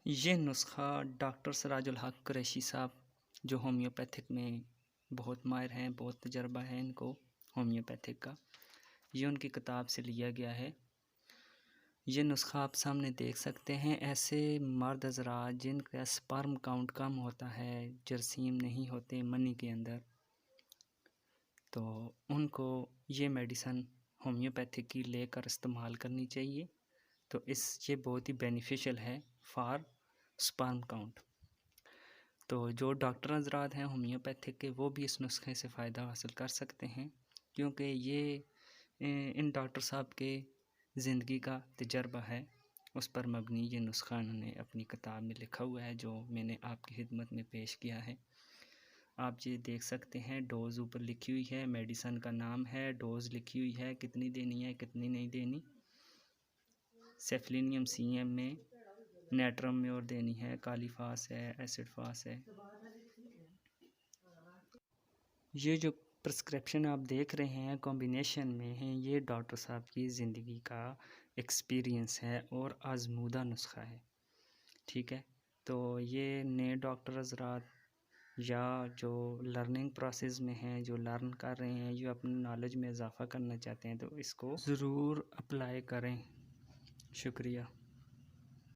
ये नुस्खा डॉक्टर सिराजुल हक कुरैशी साहब जो होम्योपैथिक में बहुत माहिर हैं, बहुत तजर्बा है इनको होम्योपैथिक का, ये उनकी किताब से लिया गया है। ये नुस्खा आप सामने देख सकते हैं। ऐसे मर्द हज़रात जिनका स्पर्म काउंट कम होता है, जरासीम नहीं होते मनी के अंदर, तो उनको ये मेडिसन होम्योपैथिक की लेकर इस्तेमाल करनी चाहिए। तो ये बहुत ही बेनिफिशियल है फॉर स्पर्म काउंट। तो जो डॉक्टर हज़रात हैं होम्योपैथिक के, वो भी इस नुस्खे से फ़ायदा हासिल कर सकते हैं, क्योंकि ये इन डॉक्टर साहब के ज़िंदगी का तजर्बा है, उस पर मबनी ये नुस्खा उन्होंने अपनी किताब में लिखा हुआ है, जो मैंने आपकी खिदमत में पेश किया है। आप ये देख सकते हैं, डोज़ ऊपर लिखी हुई है, मेडिसन का नाम है, डोज़ लिखी हुई है, कितनी देनी है कितनी नहीं देनी। सेफलिनियम सीएम में, नेट्रम में और देनी है, कालीफास है, एसिड फास है। ये जो प्रिस्क्रिप्शन आप देख रहे हैं कॉम्बिनेशन में है, ये डॉक्टर साहब की ज़िंदगी का एक्सपीरियंस है और आजमूदा नुस्खा है। ठीक है, तो ये नए डॉक्टर हज़रात या जो लर्निंग प्रोसेस में हैं, जो लर्न कर रहे हैं, ये अपनी नॉलेज में इजाफ़ा करना चाहते हैं, तो इसको ज़रूर अप्लाई करें। शुक्रिया।